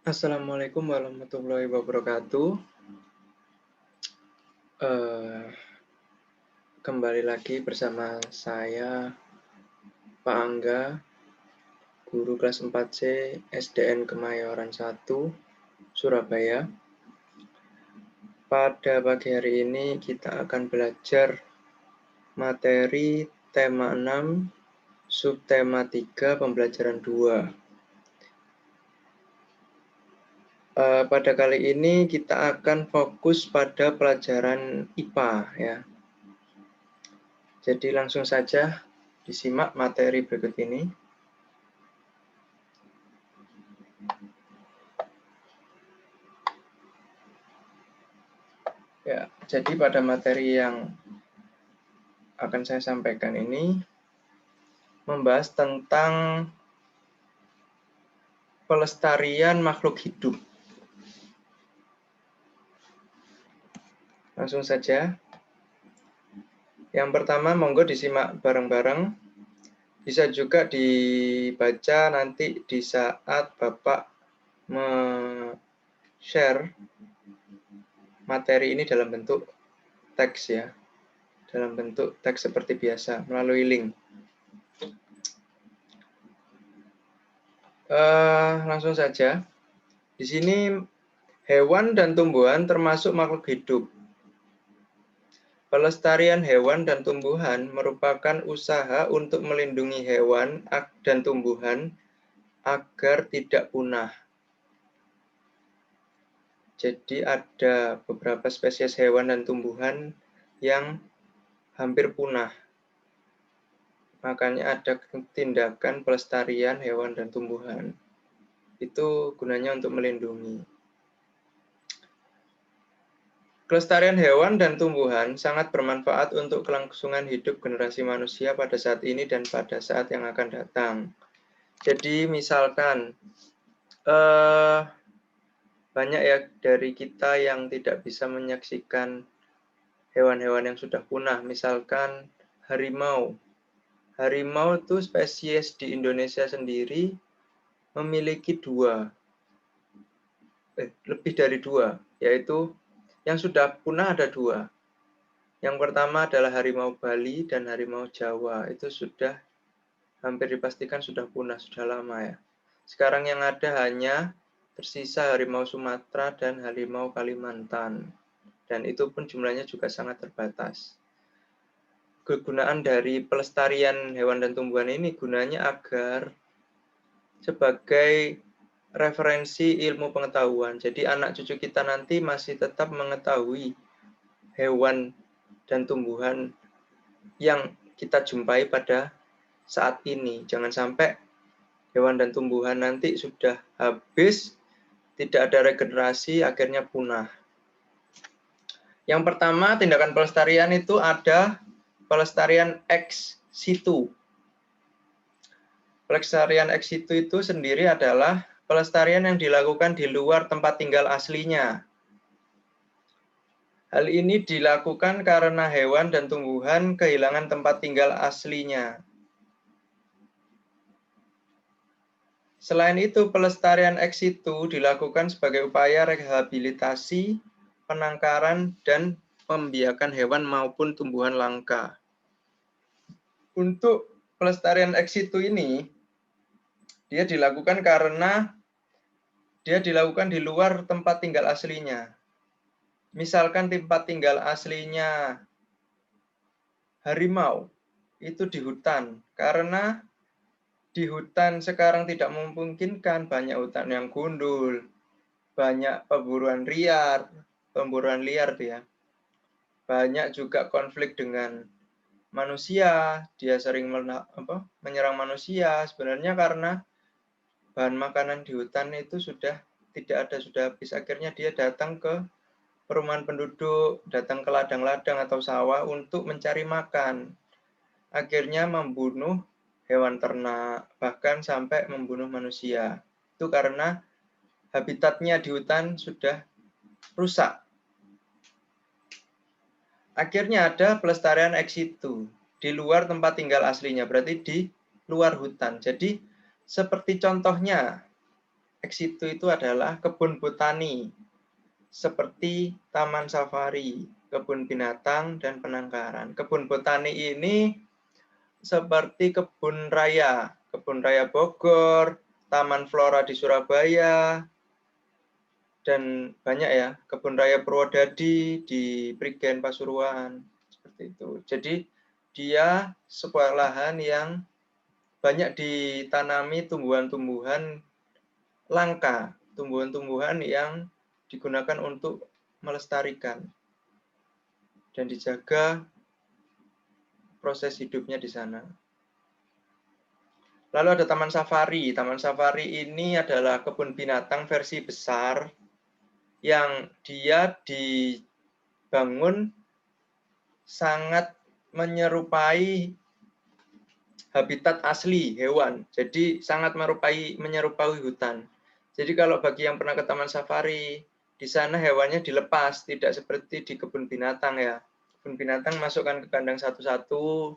Assalamualaikum warahmatullahi wabarakatuh. Eh, Kembali lagi bersama saya, Pak Angga, guru kelas 4C SDN Kemayoran 1, Surabaya. Pada pagi hari ini kita akan belajar materi tema 6, subtema 3, pembelajaran 2. Pada kali ini kita akan fokus pada pelajaran IPA ya. Jadi langsung saja disimak materi berikut ini. Ya, jadi pada materi yang akan saya sampaikan ini membahas tentang pelestarian makhluk hidup. Langsung saja. Yang pertama, monggo disimak bareng-bareng. Bisa juga dibaca nanti di saat Bapak share materi ini dalam bentuk teks ya. Dalam bentuk teks seperti biasa, melalui link. Langsung saja. Di sini hewan dan tumbuhan termasuk makhluk hidup. Pelestarian hewan dan tumbuhan merupakan usaha untuk melindungi hewan dan tumbuhan agar tidak punah. Jadi ada beberapa spesies hewan dan tumbuhan yang hampir punah. Makanya ada tindakan pelestarian hewan dan tumbuhan. Itu gunanya untuk melindungi. Kelestarian hewan dan tumbuhan sangat bermanfaat untuk kelangsungan hidup generasi manusia pada saat ini dan pada saat yang akan datang. Jadi misalkan banyak ya dari kita yang tidak bisa menyaksikan hewan-hewan yang sudah punah. Misalkan harimau. Harimau itu spesies di Indonesia sendiri memiliki lebih dari dua, yaitu yang sudah punah ada dua. Yang pertama adalah harimau Bali dan harimau Jawa. Itu sudah hampir dipastikan sudah punah, sudah lama ya. Sekarang yang ada hanya tersisa harimau Sumatera dan harimau Kalimantan. Dan itu pun jumlahnya juga sangat terbatas. Kegunaan dari pelestarian hewan dan tumbuhan ini gunanya agar sebagai referensi ilmu pengetahuan. Jadi anak cucu kita nanti masih tetap mengetahui hewan dan tumbuhan yang kita jumpai pada saat ini. Jangan sampai hewan dan tumbuhan nanti sudah habis, tidak ada regenerasi, akhirnya punah. Yang pertama, tindakan pelestarian itu ada pelestarian ex situ. Pelestarian ex situ itu sendiri adalah pelestarian yang dilakukan di luar tempat tinggal aslinya. Hal ini dilakukan karena hewan dan tumbuhan kehilangan tempat tinggal aslinya. Selain itu, pelestarian ex situ dilakukan sebagai upaya rehabilitasi, penangkaran, dan pembiakan hewan maupun tumbuhan langka. Untuk pelestarian ex situ ini, dia dilakukan karena dia dilakukan di luar tempat tinggal aslinya. Misalkan tempat tinggal aslinya harimau, itu di hutan. Karena di hutan sekarang tidak memungkinkan, banyak hutan yang gundul, banyak pemburuan liar dia. Banyak juga konflik dengan manusia, dia sering menyerang manusia, sebenarnya karena bahan makanan di hutan itu sudah tidak ada, sudah habis. Akhirnya dia datang ke perumahan penduduk, datang ke ladang-ladang atau sawah untuk mencari makan. Akhirnya membunuh hewan ternak, bahkan sampai membunuh manusia. Itu karena habitatnya di hutan sudah rusak. Akhirnya ada pelestarian ex situ, di luar tempat tinggal aslinya, berarti di luar hutan. Jadi seperti contohnya, ex situ itu adalah kebun botani, seperti taman safari, kebun binatang, dan penangkaran. Kebun botani ini seperti kebun raya Bogor, Taman Flora di Surabaya, dan banyak ya, kebun raya Purwodadi di Prigen Pasuruan, seperti itu. Jadi dia sebuah lahan yang banyak ditanami tumbuhan-tumbuhan langka, tumbuhan-tumbuhan yang digunakan untuk melestarikan dan dijaga proses hidupnya di sana. Lalu ada Taman Safari. Taman Safari ini adalah kebun binatang versi besar yang dia dibangun sangat menyerupai habitat asli hewan. Jadi sangat menyerupai hutan. Jadi kalau bagi yang pernah ke Taman Safari, di sana hewannya dilepas, tidak seperti di kebun binatang ya. Kebun binatang masukkan ke kandang satu-satu,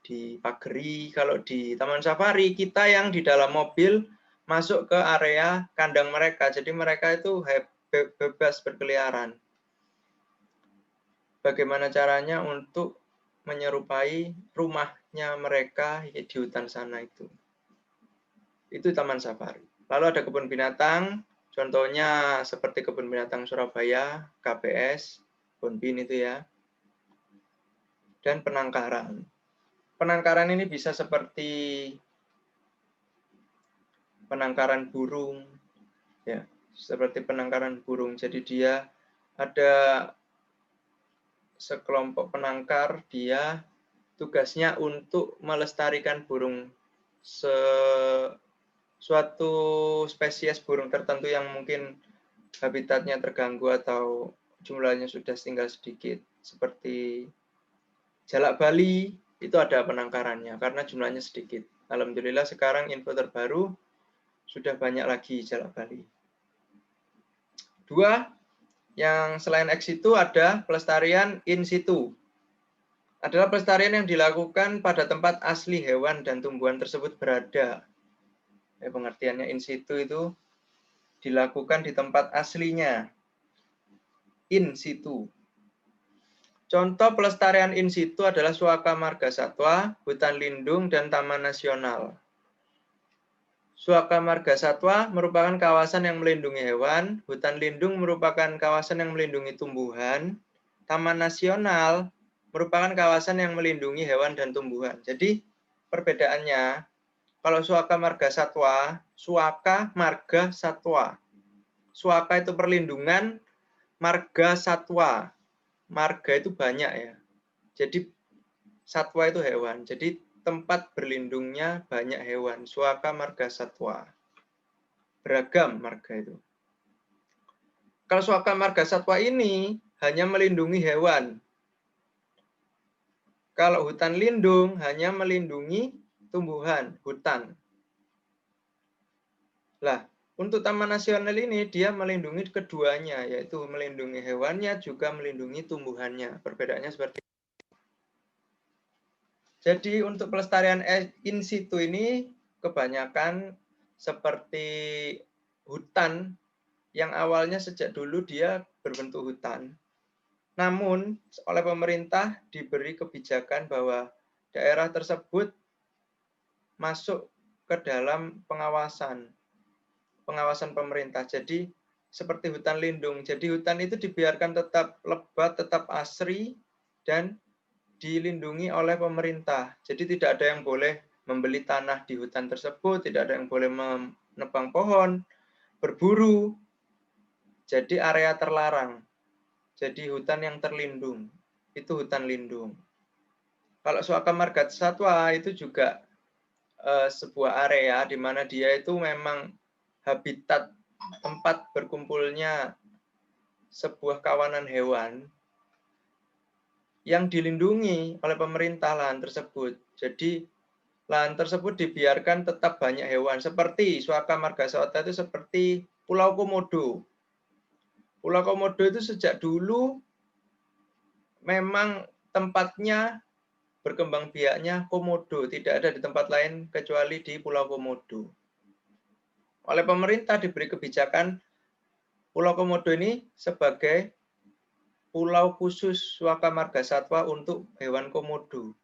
dipagari. Kalau di Taman Safari, kita yang di dalam mobil masuk ke area kandang mereka. Jadi mereka itu bebas berkeliaran. Bagaimana caranya untuk menyerupai rumahnya mereka di hutan sana itu. Itu Taman Safari. Lalu ada kebun binatang, contohnya seperti kebun binatang Surabaya, KPS, Bonbin itu ya. Dan penangkaran. Penangkaran ini bisa seperti penangkaran burung, ya, seperti penangkaran burung. Jadi dia ada sekelompok penangkar, dia tugasnya untuk melestarikan burung suatu spesies burung tertentu yang mungkin habitatnya terganggu atau jumlahnya sudah tinggal sedikit, seperti jalak Bali itu ada penangkarannya karena jumlahnya sedikit. Alhamdulillah sekarang info terbaru sudah banyak lagi jalak Bali. Dua, yang selain ex situ ada pelestarian in situ. Adalah pelestarian yang dilakukan pada tempat asli hewan dan tumbuhan tersebut berada. Pengertiannya in situ itu dilakukan di tempat aslinya. In situ. Contoh pelestarian in situ adalah Suaka Marga Satwa, hutan lindung, dan taman nasional. Suaka Marga Satwa merupakan kawasan yang melindungi hewan, hutan lindung merupakan kawasan yang melindungi tumbuhan, taman nasional merupakan kawasan yang melindungi hewan dan tumbuhan. Jadi perbedaannya, kalau Suaka Marga Satwa, Suaka Marga Satwa. Suaka itu perlindungan, marga satwa. Marga itu banyak ya. Jadi satwa itu hewan. Jadi tempat berlindungnya banyak hewan. Suaka marga satwa. Beragam marga itu. Kalau Suaka Marga Satwa ini hanya melindungi hewan. Kalau hutan lindung hanya melindungi tumbuhan, hutan. Lah, untuk Taman Nasional ini dia melindungi keduanya, yaitu melindungi hewannya juga melindungi tumbuhannya. Perbedaannya seperti itu. Jadi untuk pelestarian in situ ini kebanyakan seperti hutan yang awalnya sejak dulu dia berbentuk hutan. Namun oleh pemerintah diberi kebijakan bahwa daerah tersebut masuk ke dalam pengawasan pemerintah. Jadi seperti hutan lindung. Jadi hutan itu dibiarkan tetap lebat, tetap asri, dan dilindungi oleh pemerintah. Jadi tidak ada yang boleh membeli tanah di hutan tersebut, tidak ada yang boleh menebang pohon, berburu. Jadi area terlarang. Jadi hutan yang terlindung. Itu hutan lindung. Kalau Suaka Marga Satwa itu juga sebuah area di mana dia itu memang habitat tempat berkumpulnya sebuah kawanan hewan yang dilindungi oleh pemerintah lahan tersebut. Jadi lahan tersebut dibiarkan tetap banyak hewan. Seperti Suaka Marga Satwa itu seperti Pulau Komodo. Pulau Komodo itu sejak dulu memang tempatnya berkembang biaknya komodo. Tidak ada di tempat lain kecuali di Pulau Komodo. Oleh pemerintah diberi kebijakan Pulau Komodo ini sebagai pulau khusus Waka Marga Satwa untuk hewan komodo.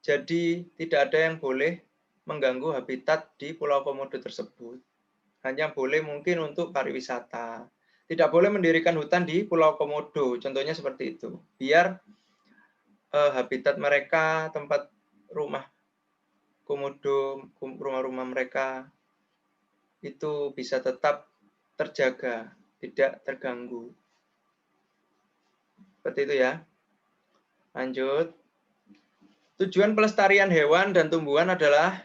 Jadi tidak ada yang boleh mengganggu habitat di Pulau Komodo tersebut. Hanya boleh mungkin untuk pariwisata. Tidak boleh mendirikan hutan di Pulau Komodo, contohnya seperti itu. Biar habitat mereka, tempat rumah komodo, rumah-rumah mereka itu bisa tetap terjaga, tidak terganggu. Seperti itu ya. Lanjut. Tujuan pelestarian hewan dan tumbuhan adalah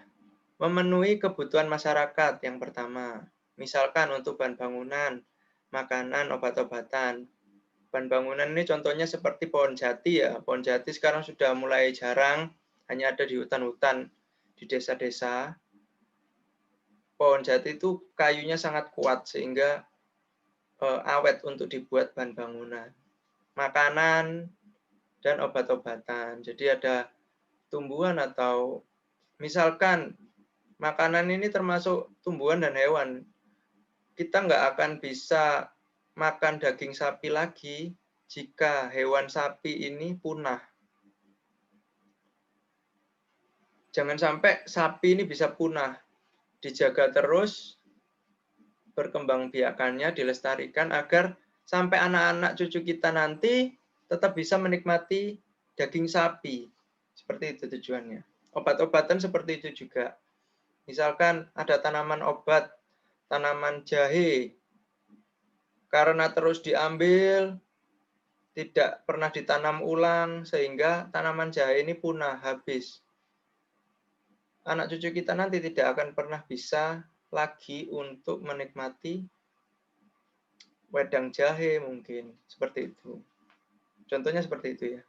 memenuhi kebutuhan masyarakat yang pertama. Misalkan untuk bahan bangunan, makanan, obat-obatan. Bahan bangunan ini contohnya seperti pohon jati ya. Pohon jati sekarang sudah mulai jarang, hanya ada di hutan-hutan, di desa-desa. Pohon jati itu kayunya sangat kuat sehingga awet untuk dibuat bahan bangunan. Makanan dan obat-obatan. Jadi ada tumbuhan atau misalkan makanan ini termasuk tumbuhan dan hewan. Kita nggak akan bisa makan daging sapi lagi jika hewan sapi ini punah. Jangan sampai sapi ini bisa punah. Dijaga terus, berkembang biakannya, dilestarikan agar sampai anak-anak cucu kita nanti tetap bisa menikmati daging sapi. Seperti itu tujuannya. Obat-obatan seperti itu juga. Misalkan ada tanaman obat, tanaman jahe, karena terus diambil, tidak pernah ditanam ulang, sehingga tanaman jahe ini punah, habis. Anak cucu kita nanti tidak akan pernah bisa lagi untuk menikmati wedang jahe mungkin, seperti itu. Contohnya seperti itu ya.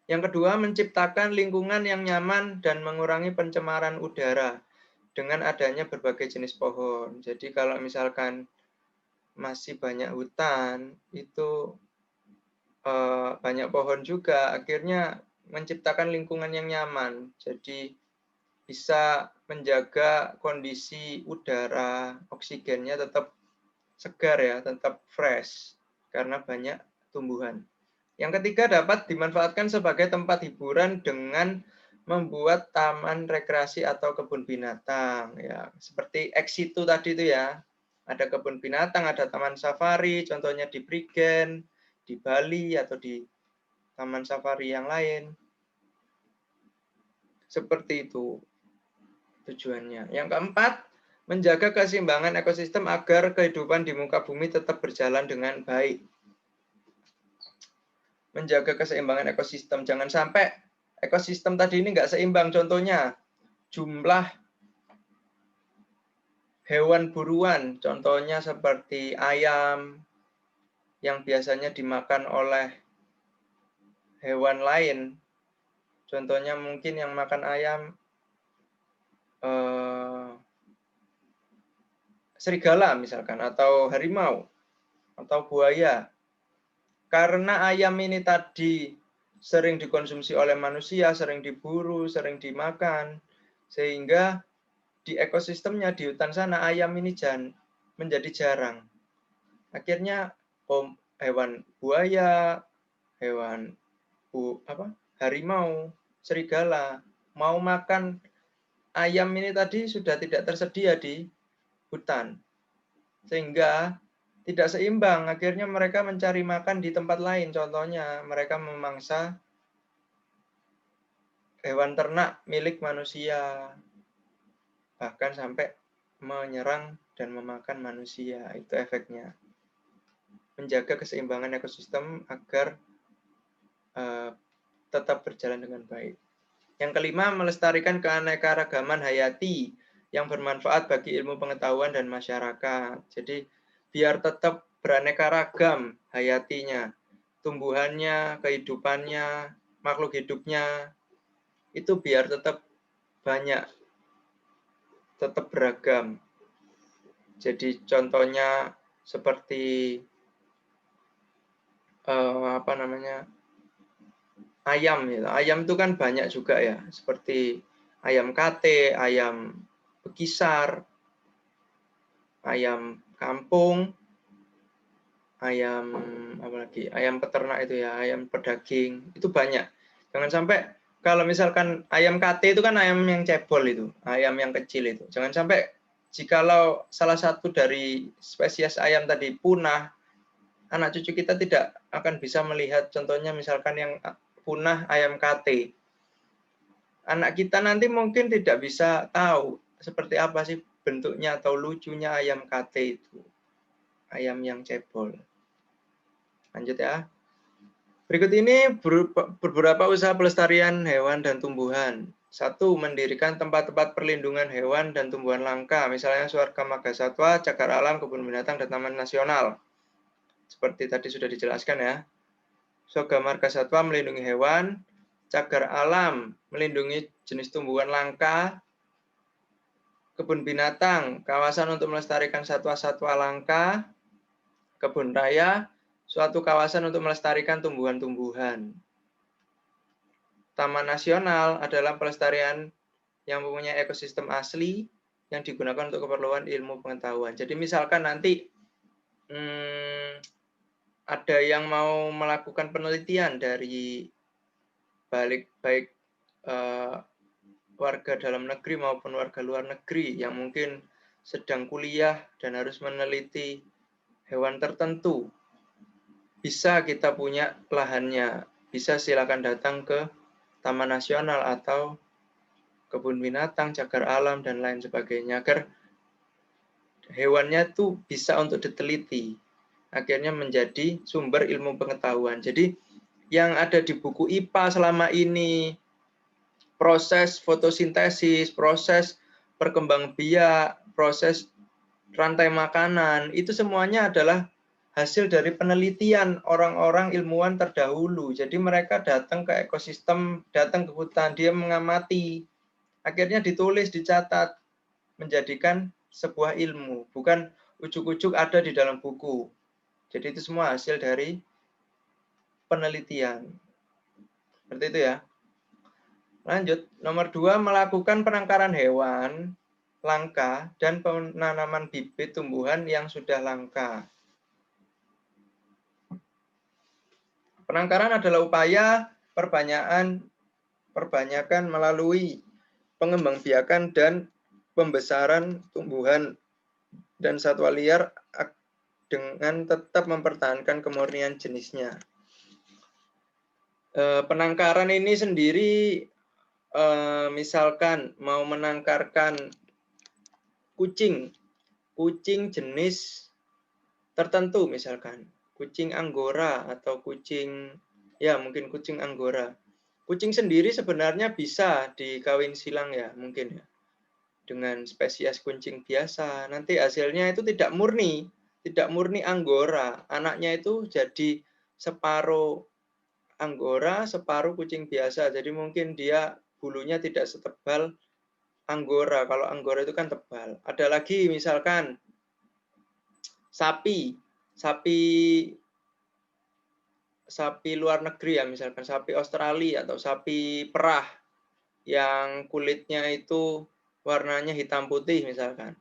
Yang kedua, menciptakan lingkungan yang nyaman dan mengurangi pencemaran udara dengan adanya berbagai jenis pohon. Jadi kalau misalkan masih banyak hutan, itu banyak pohon juga, akhirnya menciptakan lingkungan yang nyaman. Jadi bisa menjaga kondisi udara, oksigennya tetap segar ya, tetap fresh karena banyak tumbuhan. Yang ketiga, dapat dimanfaatkan sebagai tempat hiburan dengan membuat taman rekreasi atau kebun binatang ya, seperti ex-situ tadi itu ya. Ada kebun binatang, ada taman safari, contohnya di Prigen, di Bali atau di taman safari yang lain. Seperti itu tujuannya. Yang keempat, menjaga keseimbangan ekosistem agar kehidupan di muka bumi tetap berjalan dengan baik. Menjaga keseimbangan ekosistem. Jangan sampai ekosistem tadi ini nggak seimbang. Contohnya, jumlah hewan buruan, contohnya seperti ayam yang biasanya dimakan oleh hewan lain. Contohnya mungkin yang makan ayam serigala misalkan, atau harimau, atau buaya. Karena ayam ini tadi sering dikonsumsi oleh manusia, sering diburu, sering dimakan, sehingga di ekosistemnya di hutan sana ayam ini menjadi jarang. Akhirnya hewan buaya, hewan harimau, serigala mau makan ayam ini tadi sudah tidak tersedia di hutan. Sehingga tidak seimbang, akhirnya mereka mencari makan di tempat lain. Contohnya, mereka memangsa hewan ternak milik manusia, bahkan sampai menyerang dan memakan manusia. Itu efeknya. Menjaga keseimbangan ekosistem agar tetap berjalan dengan baik. Yang kelima, melestarikan keanekaragaman hayati yang bermanfaat bagi ilmu pengetahuan dan masyarakat. Jadi, biar tetap beraneka ragam hayatinya, tumbuhannya, kehidupannya, makhluk hidupnya, itu biar tetap banyak, tetap beragam. Jadi contohnya seperti ayam ya. Ayam itu kan banyak juga ya, seperti ayam kate, ayam bekisar, ayam kampung, ayam apalagi ayam peternak itu ya, ayam pedaging, itu banyak. Jangan sampai kalau misalkan ayam KT itu kan ayam yang cebol itu, ayam yang kecil itu. Jangan sampai jikalau salah satu dari spesies ayam tadi punah, anak cucu kita tidak akan bisa melihat contohnya misalkan yang punah ayam KT. Anak kita nanti mungkin tidak bisa tahu seperti apa sih bentuknya atau lucunya ayam KT itu. Ayam yang cebol. Lanjut ya. Berikut ini beberapa usaha pelestarian hewan dan tumbuhan. 1. Mendirikan tempat-tempat perlindungan hewan dan tumbuhan langka, misalnya Swarga Marga Satwa, Cagar Alam, Kebun Binatang, dan Taman Nasional. Seperti tadi sudah dijelaskan ya. Swarga Marga Satwa melindungi hewan, Cagar Alam melindungi jenis tumbuhan langka, Kebun Binatang, kawasan untuk melestarikan satwa-satwa langka, Kebun Raya, suatu kawasan untuk melestarikan tumbuhan-tumbuhan. Taman Nasional adalah pelestarian yang mempunyai ekosistem asli yang digunakan untuk keperluan ilmu pengetahuan. Jadi misalkan nanti ada yang mau melakukan penelitian dari baik warga dalam negeri maupun warga luar negeri yang mungkin sedang kuliah dan harus meneliti hewan tertentu, bisa kita punya lahannya. Bisa silakan datang ke Taman Nasional atau Kebun Binatang, Cagar Alam, dan lain sebagainya. Agar hewannya tuh bisa untuk diteliti. Akhirnya menjadi sumber ilmu pengetahuan. Jadi yang ada di buku IPA selama ini, proses fotosintesis, proses perkembangbiak, proses rantai makanan, itu semuanya adalah hasil dari penelitian orang-orang ilmuwan terdahulu. Jadi mereka datang ke ekosistem, datang ke hutan, dia mengamati. Akhirnya ditulis, dicatat, menjadikan sebuah ilmu. Bukan ujuk-ujuk ada di dalam buku. Jadi itu semua hasil dari penelitian. Seperti itu ya. Lanjut, nomor 2, melakukan penangkaran hewan langka dan penanaman bibit tumbuhan yang sudah langka. Penangkaran adalah upaya perbanyakan melalui pengembangbiakan dan pembesaran tumbuhan dan satwa liar dengan tetap mempertahankan kemurnian jenisnya. Penangkaran ini sendiri misalkan mau menangkarkan kucing jenis tertentu misalkan kucing Anggora atau kucing mungkin kucing Anggora. Kucing sendiri sebenarnya bisa dikawin silang ya mungkin ya dengan spesies kucing biasa. Nanti hasilnya itu tidak murni Anggora. Anaknya itu jadi separuh Anggora, separuh kucing biasa. Jadi mungkin dia bulunya tidak setebal Anggora. Kalau Anggora itu kan tebal. Ada lagi misalkan sapi luar negeri ya, misalkan sapi Australia atau sapi perah yang kulitnya itu warnanya hitam putih misalkan.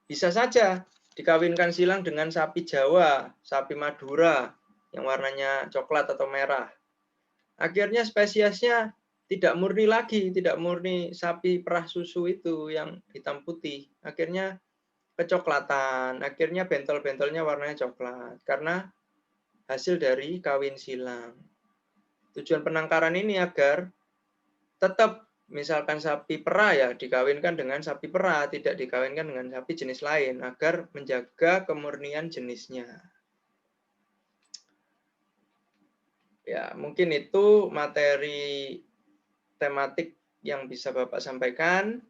Bisa saja dikawinkan silang dengan sapi Jawa, sapi Madura yang warnanya coklat atau merah. Akhirnya spesiesnya tidak murni lagi, tidak murni sapi perah susu itu yang hitam putih. Akhirnya kecoklatan, akhirnya bentol-bentolnya warnanya coklat karena hasil dari kawin silang. Tujuan penangkaran ini agar tetap misalkan sapi perah ya dikawinkan dengan sapi perah, tidak dikawinkan dengan sapi jenis lain agar menjaga kemurnian jenisnya. Ya, mungkin itu materi tematik yang bisa Bapak sampaikan.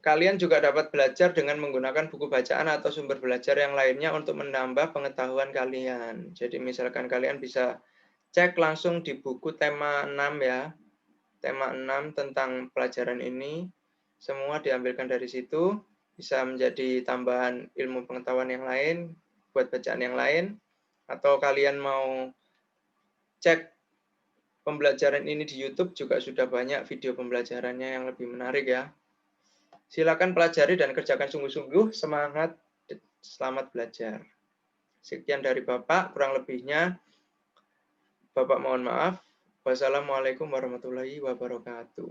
Kalian juga dapat belajar dengan menggunakan buku bacaan atau sumber belajar yang lainnya untuk menambah pengetahuan kalian. Jadi misalkan kalian bisa cek langsung di buku tema 6 ya. Tema 6 tentang pelajaran ini. Semua diambilkan dari situ. Bisa menjadi tambahan ilmu pengetahuan yang lain, buat bacaan yang lain. Atau kalian mau cek pembelajaran ini di YouTube juga sudah banyak video pembelajarannya yang lebih menarik ya. Silakan pelajari dan kerjakan sungguh-sungguh. Semangat, selamat belajar. Sekian dari Bapak, kurang lebihnya Bapak mohon maaf. Wassalamualaikum warahmatullahi wabarakatuh.